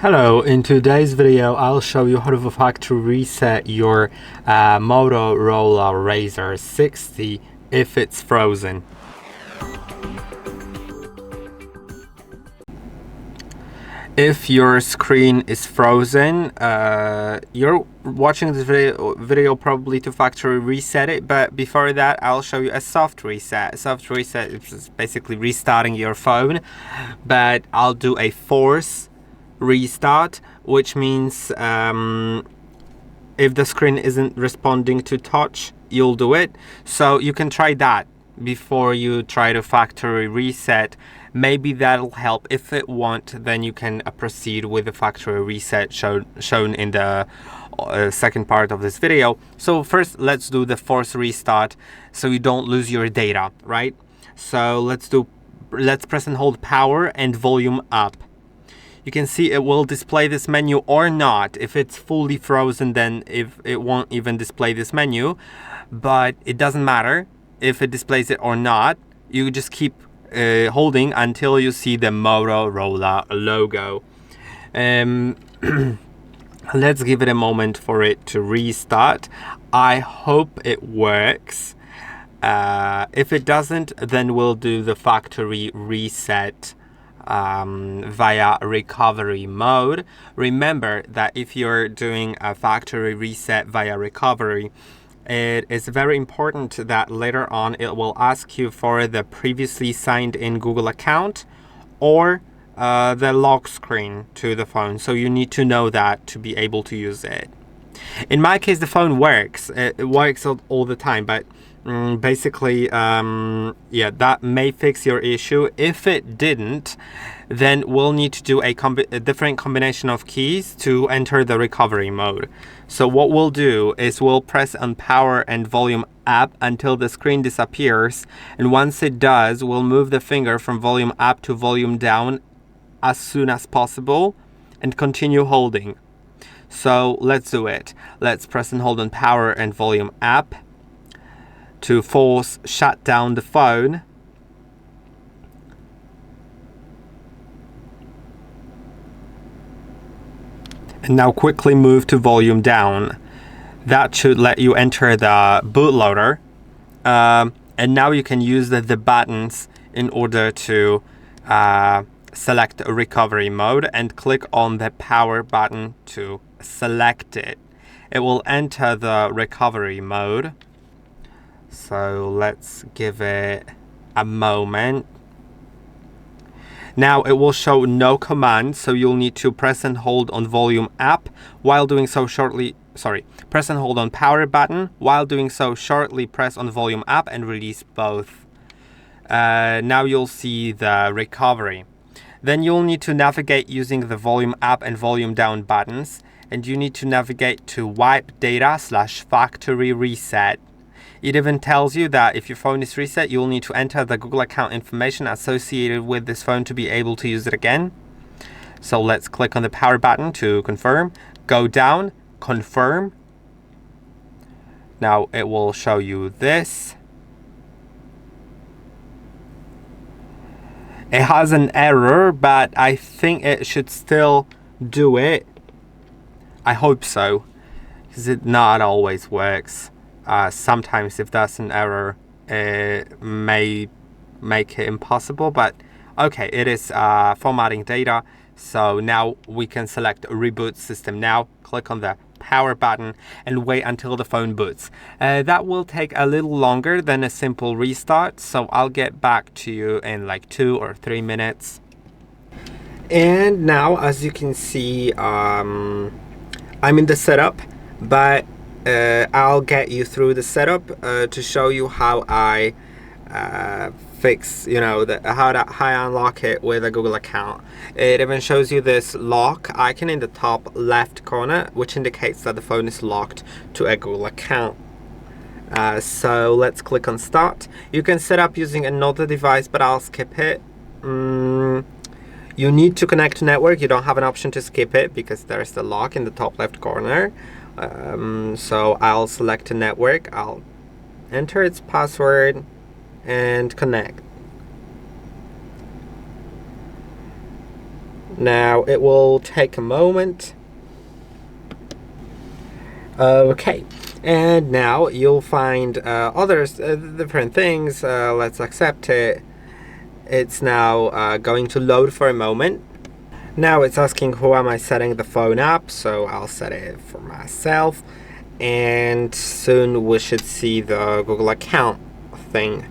Hello, in today's video I'll show you how to factory reset your Motorola Razr 60 if it's frozen. If your screen is frozen, you're watching this video probably to factory reset it, but before that I'll show you a soft reset. A soft reset is basically restarting your phone, but I'll do a force restart, which means if the screen isn't responding to touch, you'll do it. So you can try that before you try to factory reset. Maybe that'll help. If it won't, then you can proceed with the factory reset shown in the second part of this video. So first, let's do the force restart so you don't lose your data, right? So let's press and hold power and volume up. You can see it will display this menu or not. If it's fully frozen, then it won't even display this menu, but it doesn't matter if it displays it or not. You just keep holding until you see the Motorola logo. Let's give it a moment for it to restart. I hope it works. If it doesn't, then we'll do the factory reset via recovery mode. Remember that if you're doing a factory reset via recovery, it is very important that later on it will ask you for the previously signed in Google account or the lock screen to the phone. So you need to know that to be able to use it. In my case, the phone works. It works all the time, but basically, yeah, that may fix your issue. If it didn't, then we'll need to do a different combination of keys to enter the recovery mode. So what we'll do is we'll press on power and volume up until the screen disappears, and once it does, we'll move the finger from volume up to volume down as soon as possible and continue holding. So let's do it. Let's press and hold on power and volume up to force shut down the phone. And now quickly move to volume down. That should let you enter the bootloader. And now you can use the buttons in order to select a recovery mode and click on the power button to select it. It will enter the recovery mode. So let's give it a moment. Now it will show no command, so you'll need to press and hold on volume up while doing so press and hold on power button. While doing so, shortly press on volume up and release both. Now you'll see the recovery. Then you'll need to navigate using the volume up and volume down buttons, and you need to navigate to wipe data/factory reset. It even tells you that if your phone is reset, you'll need to enter the Google account information associated with this phone to be able to use it again. So let's click on the power button to confirm. Go down, confirm. Now it will show you this. It has an error, but I think it should still do it. I hope so, because it not always works. Sometimes if that's an error, it may make it impossible, but okay, it is formatting data. So now we can select reboot system. Now click on the power button and wait until the phone boots. That will take a little longer than a simple restart, so I'll get back to you in like 2 or 3 minutes. And now, as you can see, I'm in the setup, but I'll get you through the setup to show you how I fix, how I unlock it with a Google account. It even shows you this lock icon in the top left corner, which indicates that the phone is locked to a Google account. So let's click on start. You can set up using another device, but I'll skip it. You need to connect to network. You don't have an option to skip it because there's the lock in the top left corner. So I'll select a network. I'll enter its password and connect. Now it will take a moment. Okay, and now you'll find others, different things. Let's accept it. It's now going to load for a moment. Now it's asking who am I setting the phone up, so I'll set it for myself, and soon we should see the Google account thing.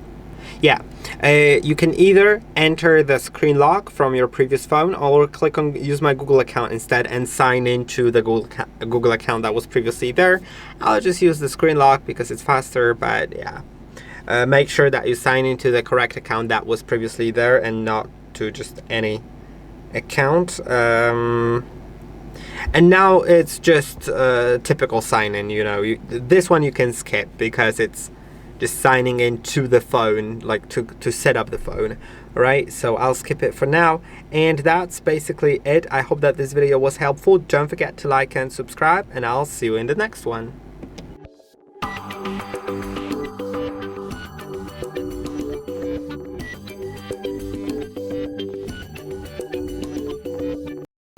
Yeah, you can either enter the screen lock from your previous phone or click on use my Google account instead and sign into the Google account that was previously there. I'll just use the screen lock because it's faster, but yeah. Make sure that you sign into the correct account that was previously there and not to just any account. And now it's just typical sign-in, you know. This one you can skip because it's just signing into the phone, like to set up the phone. Alright, so I'll skip it for now, and that's basically it. I hope that this video was helpful. Don't forget to like and subscribe, and I'll see you in the next one.